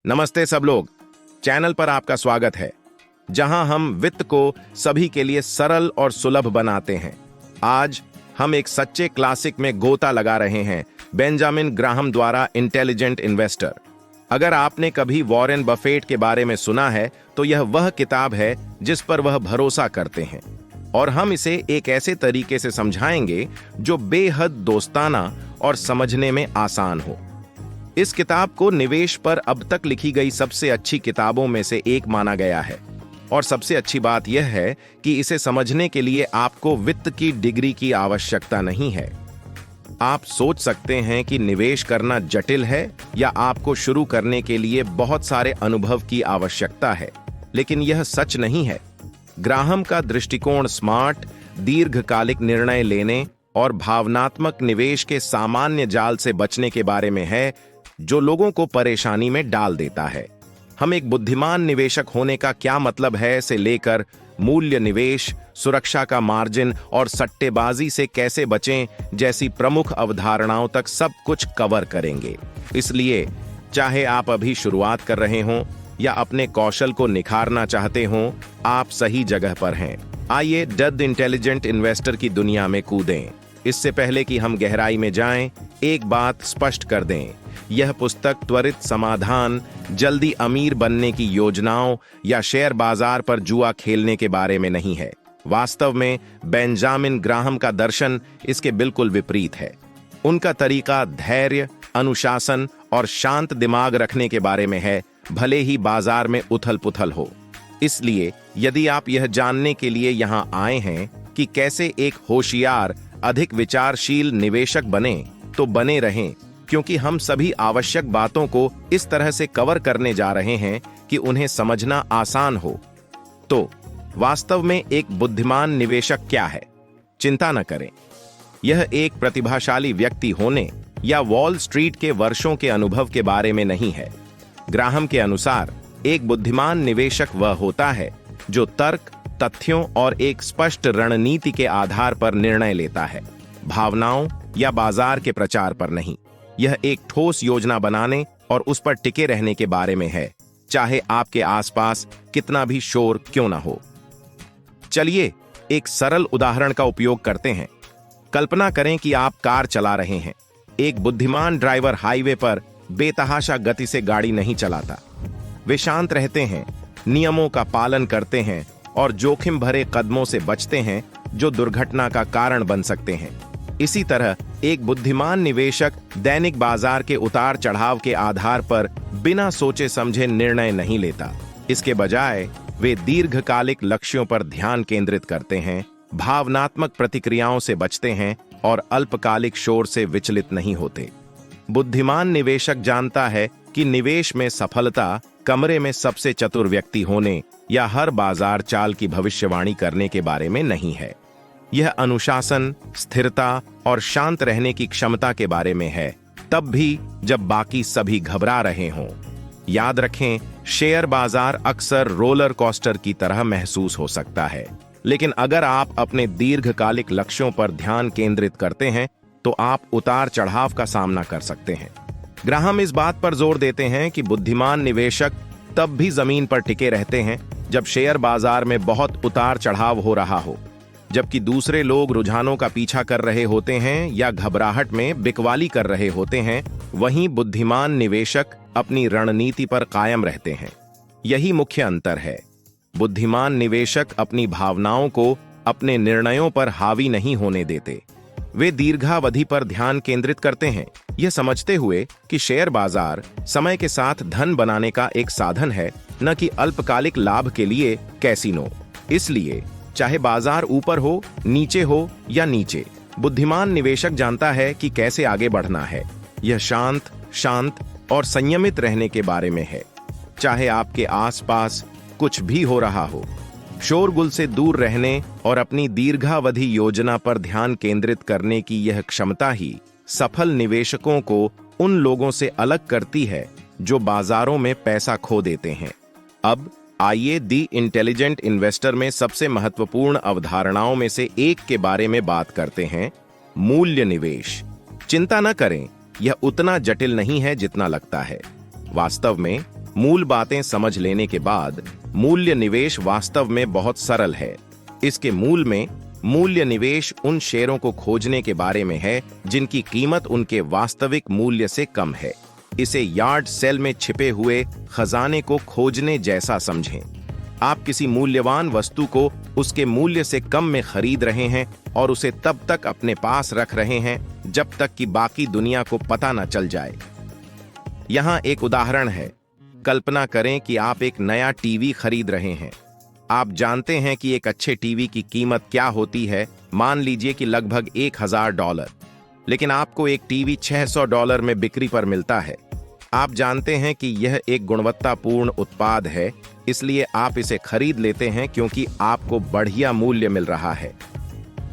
नमस्ते सब लोग। चैनल पर आपका स्वागत है, जहां हम वित्त को सभी के लिए सरल और सुलभ बनाते हैं। आज हम एक सच्चे क्लासिक में गोता लगा रहे हैं, बेंजामिन ग्राहम द्वारा इंटेलिजेंट इन्वेस्टर। अगर आपने कभी वॉरेन बफेट के बारे में सुना है तो यह वह किताब है जिस पर वह भरोसा करते हैं, और हम इसे एक ऐसे तरीके से समझाएंगे जो बेहद दोस्ताना और समझने में आसान हो। इस किताब को निवेश पर अब तक लिखी गई सबसे अच्छी किताबों में से एक माना गया है, और सबसे अच्छी बात यह है कि इसे समझने के लिए आपको वित्त की डिग्री की आवश्यकता नहीं है। आप सोच सकते हैं कि निवेश करना जटिल है या आपको शुरू करने के लिए बहुत सारे अनुभव की आवश्यकता है, लेकिन यह सच नहीं है। ग्राहम का दृष्टिकोण स्मार्ट, दीर्घकालिक निर्णय लेने और भावनात्मक निवेश के सामान्य जाल से बचने के बारे में है, जो लोगों को परेशानी में डाल देता है। हम एक बुद्धिमान निवेशक होने का क्या मतलब है से लेकर मूल्य निवेश, सुरक्षा का मार्जिन और सट्टेबाजी से कैसे बचें जैसी प्रमुख अवधारणाओं तक सब कुछ कवर करेंगे। इसलिए चाहे आप अभी शुरुआत कर रहे हों या अपने कौशल को निखारना चाहते हों, आप सही जगह पर हैं। आइए द इंटेलिजेंट इन्वेस्टर की दुनिया में कूदें। इससे पहले कि हम गहराई में जाएं, एक बात स्पष्ट कर दें। यह पुस्तक त्वरित समाधान, जल्दी अमीर बनने की योजनाओं या शेयर बाजार पर जुआ खेलने के बारे में नहीं है। वास्तव में बेंजामिन ग्राहम का दर्शन इसके बिल्कुल विपरीत है। उनका तरीका धैर्य, अनुशासन और शांत दिमाग रखने के बारे में है, भले ही बाजार में उथल-पुथल हो। इसलिए यदि आप यह जानने के लिए यहां आए हैं कि कैसे एक होशियार, अधिक विचारशील निवेशक बने, तो बने रहें, क्योंकि हम सभी आवश्यक बातों को इस तरह से कवर करने जा रहे हैं कि उन्हें समझना आसान हो। तो वास्तव में एक बुद्धिमान निवेशक क्या है? चिंता न करें, यह एक प्रतिभाशाली व्यक्ति होने या वॉल स्ट्रीट के वर्षों के अनुभव के बारे में नहीं है। ग्राहम के अनुसार एक बुद्धिमान निवेशक वह होता है जो तर्क, तथ्यों और एक स्पष्ट रणनीति के आधार पर निर्णय लेता है, भावनाओं या बाजार के प्रचार पर नहीं। यह एक ठोस योजना बनाने और उस पर टिके रहने के बारे में है, चाहे आपके आसपास कितना भी शोर क्यों ना हो। चलिए एक सरल उदाहरण का उपयोग करते हैं। कल्पना करें कि आप कार चला रहे हैं। एक बुद्धिमान ड्राइवर हाईवे पर बेतहाशा गति से गाड़ी नहीं चलाता। वे शांत रहते हैं, नियमों का पालन करते हैं और जोखिम भरे कदमों से बचते हैं जो दुर्घटना का कारण बन सकते हैं। इसी तरह एक बुद्धिमान निवेशक दैनिक बाजार के उतार चढ़ाव के आधार पर बिना सोचे समझे निर्णय नहीं लेता। इसके बजाय वे दीर्घकालिक लक्ष्यों पर ध्यान केंद्रित करते हैं, भावनात्मक प्रतिक्रियाओं से बचते हैं और अल्पकालिक शोर से विचलित नहीं होते। बुद्धिमान निवेशक जानता है कि निवेश में सफलता कमरे में सबसे चतुर व्यक्ति होने या हर बाजार चाल की भविष्यवाणी करने के बारे में नहीं है। यह अनुशासन, स्थिरता और शांत रहने की क्षमता के बारे में है, तब भी जब बाकी सभी घबरा रहे हों। याद रखें, शेयर बाजार अक्सर रोलर कोस्टर की तरह महसूस हो सकता है, लेकिन अगर आप अपने दीर्घकालिक लक्ष्यों पर ध्यान केंद्रित करते हैं तो आप उतार चढ़ाव का सामना कर सकते हैं। ग्राहम इस बात पर जोर देते हैं कि बुद्धिमान निवेशक तब भी जमीन पर टिके रहते हैं जब शेयर बाजार में बहुत उतार चढ़ाव हो रहा हो, जबकि दूसरे लोग रुझानों का पीछा कर रहे होते हैं या घबराहट में बिकवाली कर रहे होते हैं। वहीं बुद्धिमान निवेशक अपनी रणनीति पर कायम रहते हैं। यही मुख्य अंतर है। बुद्धिमान निवेशक अपनी भावनाओं को अपने निर्णयों पर हावी नहीं होने देते। वे दीर्घावधि पर ध्यान केंद्रित करते हैं, यह समझते हुए कि शेयर बाजार समय के साथ धन बनाने का एक साधन है, न कि अल्पकालिक लाभ के लिए कैसीनो। इसलिए चाहे बाजार ऊपर हो, नीचे हो या नीचे, बुद्धिमान निवेशक जानता है कि कैसे आगे बढ़ना है। यह शांत और संयमित रहने के बारे में है, चाहे आपके आसपास कुछ भी हो रहा हो। शोरगुल से दूर रहने और अपनी दीर्घावधि योजना पर ध्यान केंद्रित करने की यह क्षमता ही सफल निवेशकों को उन लोगों से अलग करती है जो बाजारों में पैसा खो देते हैं। अब आइए दी इंटेलिजेंट इन्वेस्टर में सबसे महत्वपूर्ण अवधारणाओं में से एक के बारे में बात करते हैं, मूल्य निवेश। चिंता न करें, यह उतना जटिल नहीं है जितना लगता है। वास्तव में मूल बातें समझ लेने के बाद मूल्य निवेश वास्तव में बहुत सरल है। इसके मूल में मूल्य निवेश उन शेयरों को खोजने के बारे में है जिनकी कीमत उनके वास्तविक मूल्य से कम है। इसे यार्ड सेल में छिपे हुए खजाने को खोजने जैसा समझें। आप किसी मूल्यवान वस्तु को उसके मूल्य से कम में खरीद रहे हैं और उसे तब तक अपने पास रख रहे हैं जब तक कि बाकी दुनिया को पता न चल जाए। यहां एक उदाहरण है। कल्पना करें कि आप एक नया टीवी खरीद रहे हैं। आप जानते हैं कि एक अच्छे टीवी की कीमत क्या होती है, मान लीजिए कि लगभग $1000, लेकिन आपको एक टीवी $600 में बिक्री पर मिलता है। आप जानते हैं कि यह एक गुणवत्तापूर्ण उत्पाद है, इसलिए आप इसे खरीद लेते हैं क्योंकि आपको बढ़िया मूल्य मिल रहा है।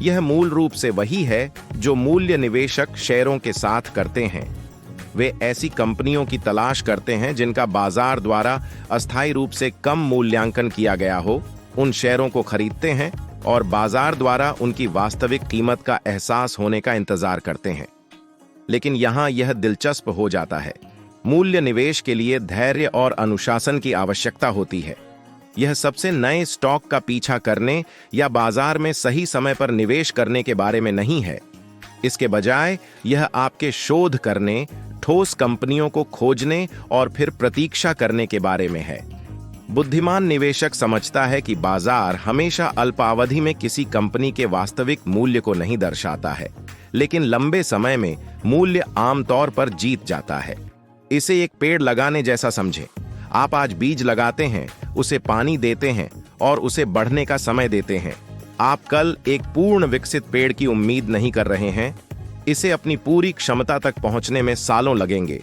यह मूल रूप से वही है जो मूल्य निवेशक शेयरों के साथ करते हैं। वे ऐसी कंपनियों की तलाश करते हैं जिनका बाजार द्वारा अस्थायी रूप से कम मूल्यांकन किया गया हो, उन शेयरों को खरीदते हैं और बाजार द्वारा उनकी वास्तविक कीमत का एहसास होने का इंतजार करते हैं। लेकिन यहां यह दिलचस्प हो जाता है। मूल्य निवेश के लिए धैर्य और अनुशासन की आवश्यकता होती है। यह सबसे नए स्टॉक का पीछा करने या बाजार में सही समय पर निवेश करने के बारे में नहीं है। इसके बजाय यह आपके शोध करने, ठोस कंपनियों को खोजने और फिर प्रतीक्षा करने के बारे में है। बुद्धिमान निवेशक समझता है कि बाजार हमेशा अल्पावधि में किसी कंपनी के वास्तविक मूल्य को नहीं दर्शाता है, लेकिन लंबे समय में मूल्य आमतौर पर जीत जाता है। इसे एक पेड़ लगाने जैसा समझें। आप आज बीज लगाते हैं, उसे पानी देते हैं और उसे बढ़ने का समय देते हैं। आप कल एक पूर्ण विकसित पेड़ की उम्मीद नहीं कर रहे हैं। इसे अपनी पूरी क्षमता तक पहुंचने में सालों लगेंगे,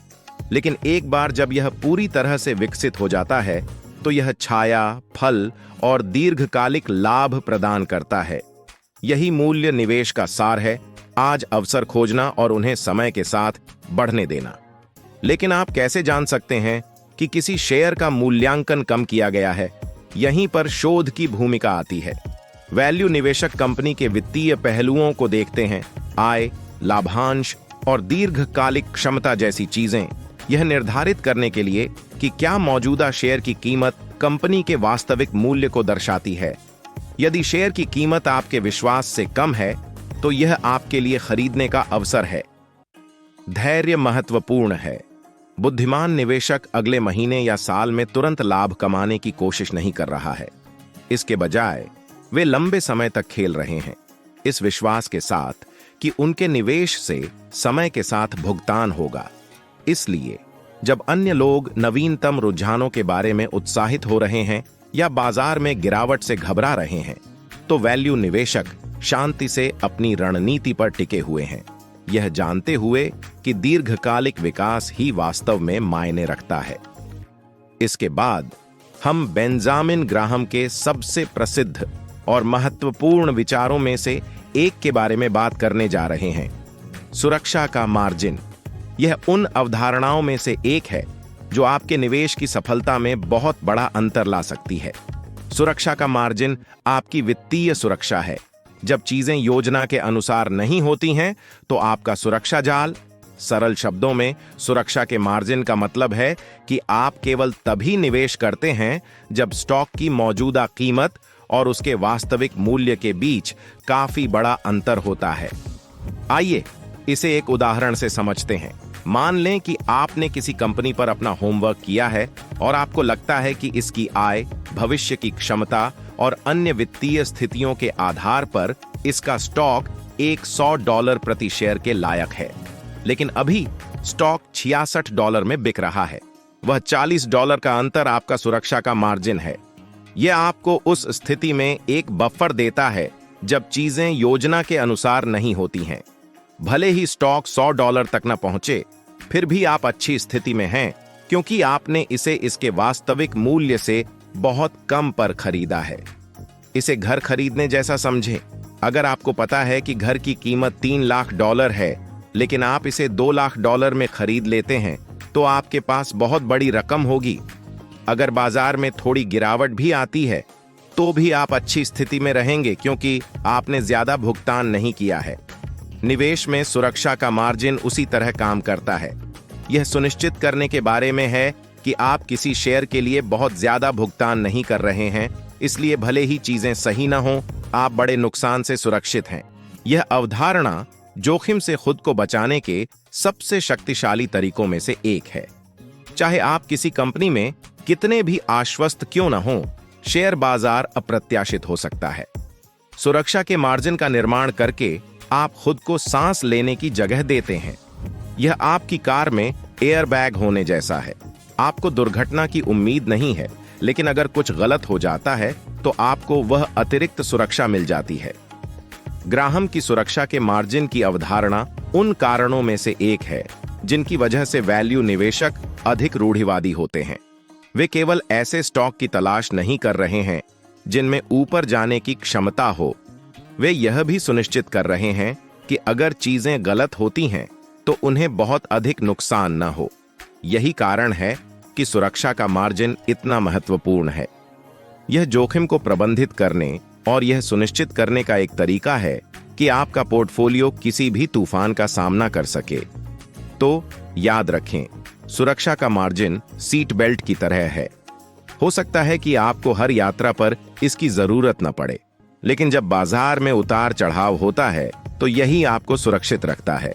लेकिन एक बार जब यह पूरी तरह से विकसित हो जाता है तो यह छाया, फल और दीर्घकालिक लाभ प्रदान करता है। यही मूल्य निवेश का सार है। आज अवसर खोजना और उन्हें समय के साथ बढ़ने देना। लेकिन आप कैसे जान सकते हैं कि किसी शेयर का मूल्यांकन कम किया गया है? यहीं पर शोध की भूमिका आती है। वैल्यू निवेशक कंपनी के वित्तीय पहलुओं को देखते हैं, आय, लाभांश और दीर्घकालिक क्षमता जैसी चीजें, यह निर्धारित करने के लिए कि क्या मौजूदा शेयर की कीमत कंपनी के वास्तविक मूल्य को दर्शाती है। यदि शेयर की कीमत आपके विश्वास से कम है तो यह आपके लिए खरीदने का अवसर है। धैर्य महत्वपूर्ण है। बुद्धिमान निवेशक अगले महीने या साल में तुरंत लाभ कमाने की कोशिश नहीं कर रहा है। इसके बजाय वे लंबे समय तक खेल रहे हैं, इस विश्वास के साथ कि उनके निवेश से समय के साथ भुगतान होगा। इसलिए जब अन्य लोग नवीनतम रुझानों के बारे में उत्साहित हो रहे हैं या बाजार में गिरावट से घबरा रहे हैं, तो वैल्यू निवेशक शांति से अपनी रणनीति पर टिके हुए हैं, यह जानते हुए कि दीर्घकालिक विकास ही वास्तव में मायने रखता है। इसके बाद हम बेंजामिन ग्राहम के सबसे प्रसिद्ध और महत्वपूर्ण विचारों में से एक के बारे में बात करने जा रहे हैं, सुरक्षा का मार्जिन। यह उन अवधारणाओं में से एक है जो आपके निवेश की सफलता में बहुत बड़ा अंतर ला सकती है। सुरक्षा का मार्जिन आपकी वित्तीय सुरक्षा है। जब चीजें योजना के अनुसार नहीं होती हैं तो आपका सुरक्षा जाल, सरल शब्दों में सुरक्षा के मार्जिन का मतलब है कि आप केवल तभी निवेश करते हैं जब स्टॉक की मौजूदा कीमत और उसके वास्तविक मूल्य के बीच काफी बड़ा अंतर होता है। आइए इसे एक उदाहरण से समझते हैं। मान लें कि आपने किसी कंपनी पर अपना होमवर्क किया है और आपको लगता है कि इसकी आय, भविष्य की क्षमता और अन्य वित्तीय स्थितियों के आधार पर इसका स्टॉक $100 प्रति शेयर के लायक है। लेकिन अभी स्टॉक $66 में बिक रहा है। वह $40 का अंतर आपका सुरक्षा का मार्जिन है। यह आपको उस स्थिति में एक बफर देता है जब चीजें योजना के अनुसार नहीं होती हैं। भले ही स्टॉक $100 तक न पहुंचे, फिर भी आप अच्छी स्थिति में हैं क्योंकि आपने इसे इसके वास्तविक मूल्य से बहुत कम पर खरीदा है। इसे घर खरीदने जैसा समझें। अगर आपको पता है कि घर की कीमत $3 लाख है, लेकिन आप इसे $2 लाख में खरीद लेते हैं, तो आपके पास बहुत बड़ी रकम होगी। अगर बाजार में थोड़ी गिरावट भी आती है, तो भी आप अच्छी स्थिति में रहेंगे क्योंकि आपने ज्यादा भुगतान नहीं किया है। निवेश में सुरक्षा का मार्जिन उसी तरह काम करता है। यह सुनिश्चित करने के बारे में है कि आप किसी शेयर के लिए बहुत ज्यादा भुगतान नहीं कर रहे हैं, इसलिए भले ही चीजें सही न हों, आप बड़े नुकसान से सुरक्षित हैं। यह अवधारणा जोखिम से खुद को बचाने के सबसे शक्तिशाली तरीकों में से एक है। चाहे आप किसी कंपनी में कितने भी आश्वस्त क्यों न हों, शेयर बाजार अप्रत्याशित हो सकता है। सुरक्षा के मार्जिन का निर्माण करके आप खुद को सांस लेने की जगह देते हैं। यह आपकी कार में एयरबैग होने जैसा है। आपको दुर्घटना की उम्मीद नहीं है, लेकिन अगर कुछ गलत हो जाता है तो आपको वह अतिरिक्त सुरक्षा मिल जाती है। ग्राहम की सुरक्षा के मार्जिन की अवधारणा उन कारणों में से एक है जिनकी वजह से वैल्यू निवेशक अधिक रूढ़िवादी होते हैं। वे केवल ऐसे स्टॉक की तलाश नहीं कर रहे हैं जिनमें ऊपर जाने की क्षमता हो, वे यह भी सुनिश्चित कर रहे हैं कि अगर चीजें गलत होती हैं तो उन्हें बहुत अधिक नुकसान न हो। यही कारण है कि सुरक्षा का मार्जिन इतना महत्वपूर्ण है। यह जोखिम को प्रबंधित करने और यह सुनिश्चित करने का एक तरीका है कि आपका पोर्टफोलियो किसी भी तूफान का सामना कर सके। तो याद रखें, सुरक्षा का मार्जिन सीट बेल्ट की तरह है। हो सकता है कि आपको हर यात्रा पर इसकी जरूरत न पड़े, लेकिन जब बाजार में उतार चढ़ाव होता है तो यही आपको सुरक्षित रखता है।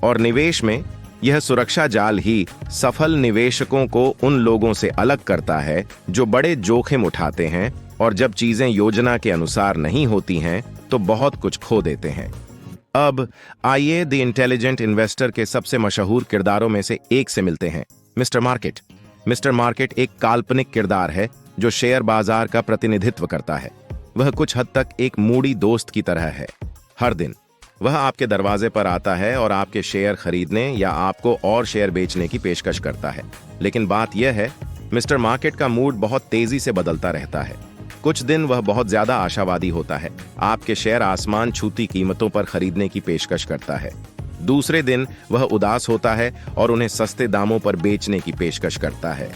और निवेश में यह सुरक्षा जाल ही सफल निवेशकों को उन लोगों से अलग करता है जो बड़े जोखिम उठाते हैं और जब चीजें योजना के अनुसार नहीं होती हैं तो बहुत कुछ खो देते हैं। अब आइए द इंटेलिजेंट इन्वेस्टर के सबसे मशहूर किरदारों में से एक से मिलते हैं, मिस्टर मार्केट। मिस्टर मार्केट एक काल्पनिक किरदार है जो शेयर बाजार का प्रतिनिधित्व करता है। वह कुछ हद तक एक मूडी दोस्त की तरह है। हर दिन वह आपके दरवाजे पर आता है और आपके शेयर खरीदने या आपको और शेयर बेचने की पेशकश करता है। लेकिन बात यह है, मिस्टर मार्केट का मूड बहुत तेजी से बदलता रहता है। कुछ दिन वह बहुत ज्यादा आशावादी होता है, आपके शेयर आसमान छूती कीमतों पर खरीदने की पेशकश करता है। दूसरे दिन वह उदास होता है और उन्हें सस्ते दामों पर बेचने की पेशकश करता है।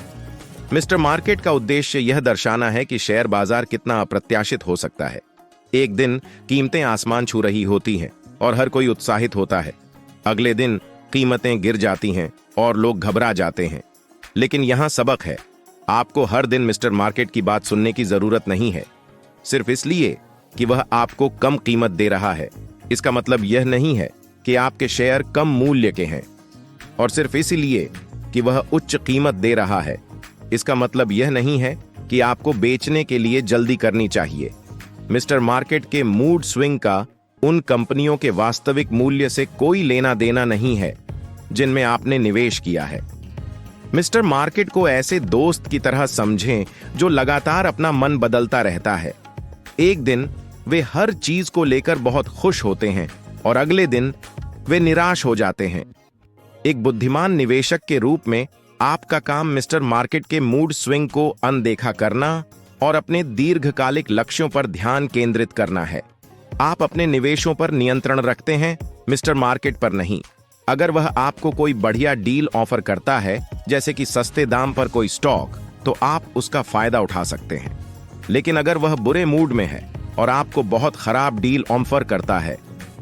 मिस्टर मार्केट का उद्देश्य यह दर्शाना है कि शेयर बाजार कितना अप्रत्याशित हो सकता है। एक दिन कीमतें आसमान छू रही होती हैं और हर कोई उत्साहित होता है। अगले दिन कीमतें गिर जाती हैं और लोग घबरा जाते हैं। लेकिन यहां सबक है, आपको हर दिन मिस्टर मार्केट की बात सुनने की जरूरत नहीं है। सिर्फ इसलिए कि वह आपको कम कीमत दे रहा है, इसका मतलब यह नहीं है कि आपके शेयर कम मूल्य के हैं। और सिर्फ इसलिए कि वह उच्च कीमत दे रहा है, इसका मतलब यह नहीं है कि आपको बेचने के लिए जल्दी करनी चाहिए। मिस्टर मार्केट के मूड स्विंग का उन कंपनियों के वास्तविक मूल्य से कोई लेना देना नहीं है जिनमें आपने निवेश किया है। मिस्टर मार्केट को ऐसे दोस्त की तरह समझें जो लगातार अपना मन बदलता रहता है। एक दिन वे हर चीज को लेकर बहुत खुश होते हैं और अगले दिन वे निराश हो जाते हैं। एक बुद्धिमान निवेशक के रूप में आपका काम मिस्टर मार्केट के मूड स्विंग को अनदेखा करना और अपने दीर्घकालिक लक्ष्यों पर ध्यान केंद्रित करना है। आप अपने निवेशों पर नियंत्रण रखते हैं, मिस्टर मार्केट पर नहीं। अगर वह आपको कोई बढ़िया डील ऑफर करता है, जैसे कि सस्ते दाम पर कोई स्टॉक, तो आप उसका फायदा उठा सकते हैं। लेकिन अगर वह बुरे मूड में है और आपको बहुत खराब डील ऑफर करता है,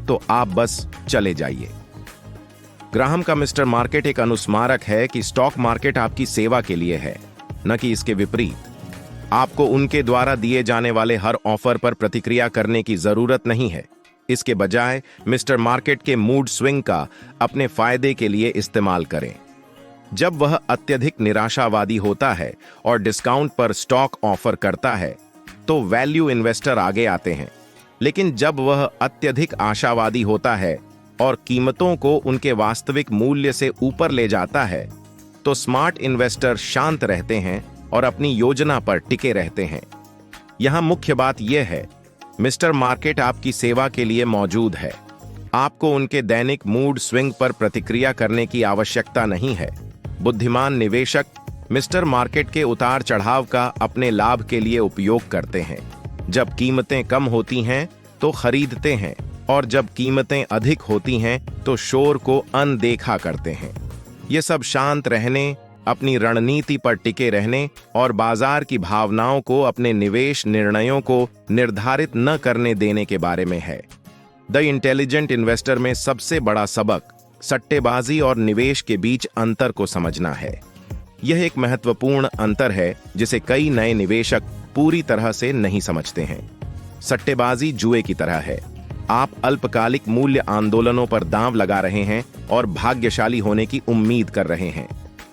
तो आप बस चले जाइए। ग्राहम का मिस्टर मार्केट एक अनुस्मारक है कि स्टॉक मार्केट आपकी सेवा के लिए है, न कि इसके विपरीत। आपको उनके द्वारा दिए जाने वाले हर ऑफर पर प्रतिक्रिया करने की जरूरत नहीं है। इसके बजाय मिस्टर मार्केट के मूड स्विंग का अपने फायदे के लिए इस्तेमाल करें। जब वह अत्यधिक निराशावादी होता है और डिस्काउंट पर स्टॉक ऑफर करता है, तो वैल्यू इन्वेस्टर आगे आते हैं। लेकिन जब वह अत्यधिक आशावादी होता है और कीमतों को उनके वास्तविक मूल्य से ऊपर ले जाता है, तो स्मार्ट इन्वेस्टर शांत रहते हैं और अपनी योजना पर टिके रहते हैं। यहां मुख्य बात यह है, मिस्टर मार्केट आपकी सेवा के लिए मौजूद है। आपको उनके दैनिक मूड स्विंग पर प्रतिक्रिया करने की आवश्यकता नहीं है। बुद्धिमान निवेशक मिस्टर मार्केट के उतार चढ़ाव का अपने लाभ के लिए उपयोग करते हैं। जब कीमतें कम होती हैं तो खरीदते हैं और जब कीमतें अधिक होती हैं तो शोर को अनदेखा करते हैं। ये सब शांत रहने, अपनी रणनीति पर टिके रहने और बाजार की भावनाओं को अपने निवेश निर्णयों को निर्धारित न करने देने के बारे में है। द इंटेलिजेंट इन्वेस्टर में सबसे बड़ा सबक सट्टेबाजी और निवेश के बीच अंतर को समझना है। यह एक महत्वपूर्ण अंतर है जिसे कई नए निवेशक पूरी तरह से नहीं समझते हैं। सट्टेबाजी जुए की तरह है। आप अल्पकालिक मूल्य आंदोलनों पर दांव लगा रहे हैं और भाग्यशाली होने की उम्मीद कर रहे हैं।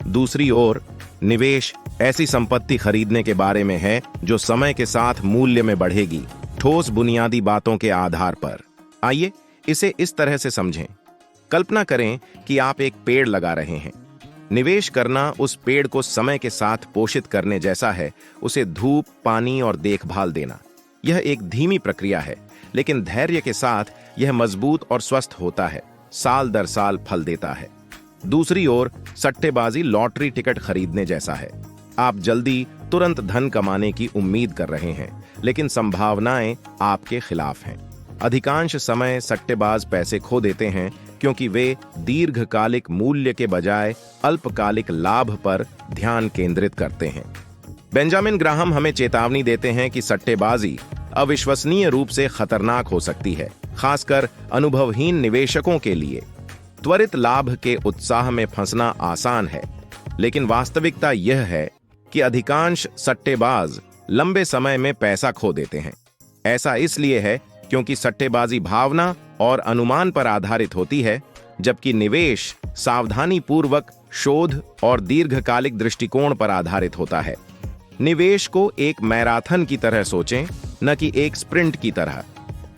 दूसरी ओर निवेश ऐसी संपत्ति खरीदने के बारे में है जो समय के साथ मूल्य में बढ़ेगी, ठोस बुनियादी बातों के आधार पर। आइए इसे इस तरह से समझें। कल्पना करें कि आप एक पेड़ लगा रहे हैं। निवेश करना उस पेड़ को समय के साथ पोषित करने जैसा है, उसे धूप, पानी और देखभाल देना। यह एक धीमी प्रक्रिया है, लेकिन धैर्य के साथ यह मजबूत और स्वस्थ होता है, साल दर साल फल देता है। दूसरी ओर सट्टेबाजी लॉटरी टिकट खरीदने जैसा है। आप जल्दी तुरंत धन कमाने की उम्मीद कर रहे हैं, लेकिन संभावनाएं आपके खिलाफ हैं। अधिकांश समय सट्टेबाज पैसे खो देते हैं क्योंकि वे दीर्घकालिक मूल्य के बजाय अल्पकालिक लाभ पर ध्यान केंद्रित करते हैं। बेंजामिन ग्राहम हमें चेतावनी देते हैं कि सट्टेबाजी अविश्वसनीय रूप से खतरनाक हो सकती है, खासकर अनुभवहीन निवेशकों के लिए। त्वरित लाभ के उत्साह में फंसना आसान है, लेकिन वास्तविकता यह है कि अधिकांश सट्टेबाज लंबे समय में पैसा खो देते हैं। ऐसा इसलिए है क्योंकि सट्टेबाजी भावना और अनुमान पर आधारित होती है, जबकि निवेश सावधानी पूर्वक शोध और दीर्घकालिक दृष्टिकोण पर आधारित होता है। निवेश को एक मैराथन की तरह सोचें, न कि एक स्प्रिंट की तरह।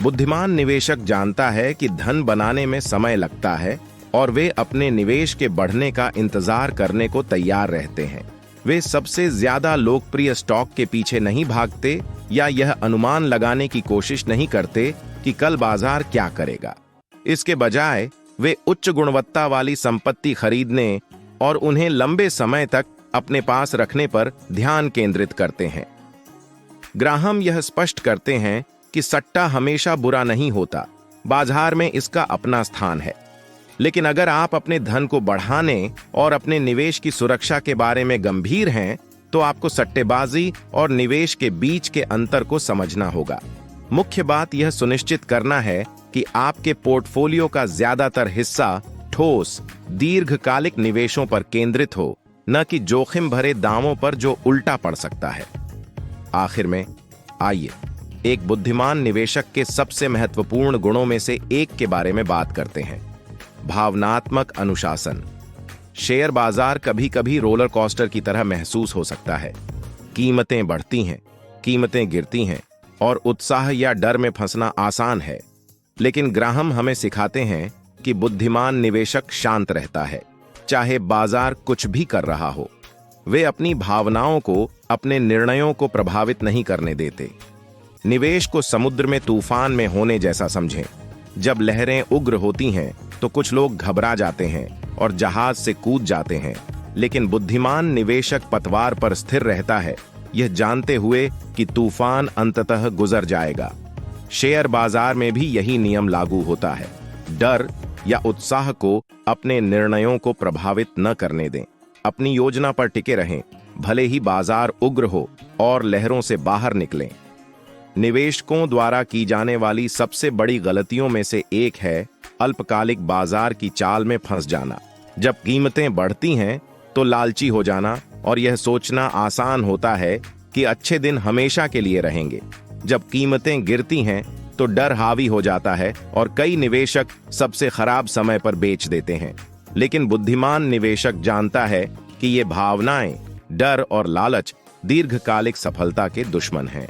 बुद्धिमान निवेशक जानता है कि धन बनाने में समय लगता है और वे अपने निवेश के बढ़ने का इंतजार करने को तैयार रहते हैं। वे सबसे ज्यादा लोकप्रिय स्टॉक के पीछे नहीं भागते या यह अनुमान लगाने की कोशिश नहीं करते कि कल बाजार क्या करेगा। इसके बजाय वे उच्च गुणवत्ता वाली संपत्ति खरीदने और उन्हें लंबे समय तक अपने पास रखने पर ध्यान केंद्रित करते हैं। ग्राहम यह स्पष्ट करते हैं कि सट्टा हमेशा बुरा नहीं होता, बाजार में इसका अपना स्थान है। लेकिन अगर आप अपने धन को बढ़ाने और अपने निवेश की सुरक्षा के बारे में गंभीर हैं, तो आपको सट्टेबाजी और निवेश के बीच के अंतर को समझना होगा। मुख्य बात यह सुनिश्चित करना है कि आपके पोर्टफोलियो का ज्यादातर हिस्सा ठोस, दीर्घकालिक निवेशों पर केंद्रित हो, न कि जोखिम भरे दावों पर जो उल्टा पड़ सकता है। आखिर में आइए एक बुद्धिमान निवेशक के सबसे महत्वपूर्ण गुणों में से एक के बारे में बात करते हैं, भावनात्मक अनुशासन। शेयर बाजार कभी कभी रोलर कोस्टर की तरह महसूस हो सकता है। कीमतें बढ़ती हैं, कीमतें गिरती हैं और उत्साह या डर में फंसना आसान है। लेकिन ग्राहम हमें सिखाते हैं कि बुद्धिमान निवेशक शांत रहता है, चाहे बाजार कुछ भी कर रहा हो। वे अपनी भावनाओं को, अपने निर्णयों को प्रभावित नहीं करने देते। निवेश को समुद्र में तूफान में होने जैसा समझें। जब लहरें उग्र होती हैं तो कुछ लोग घबरा जाते हैं और जहाज से कूद जाते हैं, लेकिन बुद्धिमान निवेशक पतवार पर स्थिर रहता है, यह जानते हुए कि तूफान अंततः गुजर जाएगा। शेयर बाजार में भी यही नियम लागू होता है। डर या उत्साह को अपने निर्णयों को प्रभावित न करने दें। अपनी योजना पर टिके रहें, भले ही बाजार उग्र हो और लहरों से बाहर निकलें। निवेशकों द्वारा की जाने वाली सबसे बड़ी गलतियों में से एक है अल्पकालिक बाजार की चाल में फंस जाना। जब कीमतें बढ़ती हैं तो लालची हो जाना और यह सोचना आसान होता है कि अच्छे दिन हमेशा के लिए रहेंगे। जब कीमतें गिरती हैं तो डर हावी हो जाता है और कई निवेशक सबसे खराब समय पर बेच देते हैं। लेकिन बुद्धिमान निवेशक जानता है कि ये भावनाएं, डर और लालच दीर्घकालिक सफलता के दुश्मन हैं।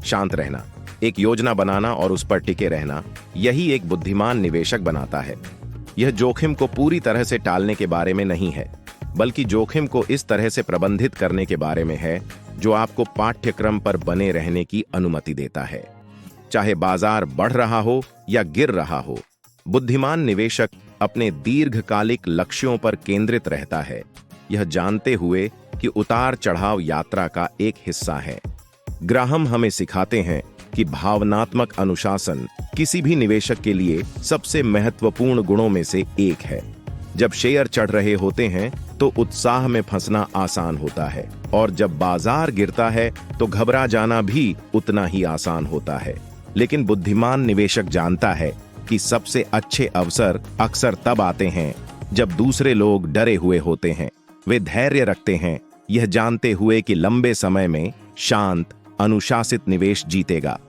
शांत रहना, एक योजना बनाना और उस पर टिके रहना, यही एक बुद्धिमान निवेशक बनाता है। यह जोखिम को पूरी तरह से टालने के बारे में नहीं है, बल्कि जोखिम को इस तरह से प्रबंधित करने के बारे में है जो आपको पाठ्यक्रम पर बने रहने की अनुमति देता है। चाहे बाजार बढ़ रहा हो या गिर रहा हो, बुद्धिमान निवेशक अपने दीर्घकालिक लक्ष्यों पर केंद्रित रहता है, यह जानते हुए कि उतार चढ़ाव यात्रा का एक हिस्सा है। ग्राहम हमें सिखाते हैं कि भावनात्मक अनुशासन किसी भी निवेशक के लिए सबसे महत्वपूर्ण गुणों में से एक है। जब शेयर चढ़ रहे होते हैं तो उत्साह में फंसना आसान होता है, और जब बाजार गिरता है तो घबरा जाना भी उतना ही आसान होता है। लेकिन बुद्धिमान निवेशक जानता है कि सबसे अच्छे अवसर अक्सर तब आते हैं जब दूसरे लोग डरे हुए होते हैं। वे धैर्य रखते हैं, यह जानते हुए कि लंबे समय में शांत, अनुशासित निवेश जीतेगा।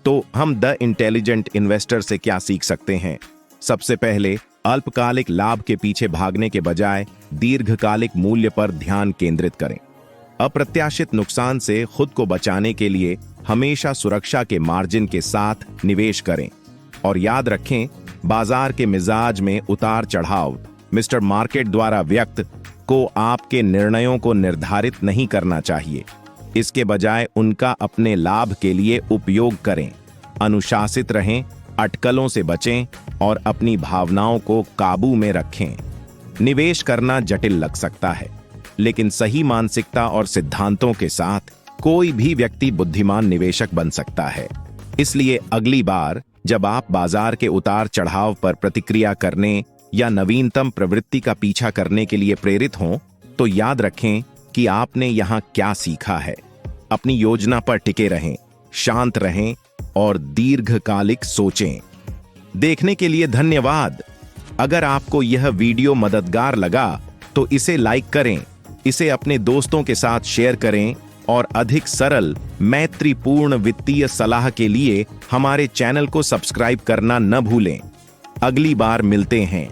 तो हम द इंटेलिजेंट इन्वेस्टर से क्या सीख सकते हैं? सबसे पहले, अल्पकालिक लाभ के पीछे भागने के बजाय दीर्घकालिक मूल्य पर ध्यान केंद्रित करें। अप्रत्याशित नुकसान से खुद को बचाने के लिए हमेशा सुरक्षा के मार्जिन के साथ निवेश करें। और याद रखें, बाजार के मिजाज में उतार चढ़ाव मिस्टर मार्केट द्वारा व्यक्त को आपके निर्णयों को निर्धारित नहीं करना चाहिए। इसके बजाय उनका अपने लाभ के लिए उपयोग करें। अनुशासित रहें, अटकलों से बचें और अपनी भावनाओं को काबू में रखें। निवेश करना जटिल लग सकता है, लेकिन सही मानसिकता और सिद्धांतों के साथ कोई भी व्यक्ति बुद्धिमान निवेशक बन सकता है। इसलिए अगली बार जब आप बाजार के उतार चढ़ाव पर प्रतिक्रिया करने या नवीनतम प्रवृत्ति का पीछा करने के लिए प्रेरित हों, तो याद रखें कि आपने यहां क्या सीखा है। अपनी योजना पर टिके रहें, शांत रहें और दीर्घकालिक सोचें। देखने के लिए धन्यवाद। अगर आपको यह वीडियो मददगार लगा तो इसे लाइक करें, इसे अपने दोस्तों के साथ शेयर करें और अधिक सरल, मैत्रीपूर्ण वित्तीय सलाह के लिए हमारे चैनल को सब्सक्राइब करना न भूलें। अगली बार मिलते हैं।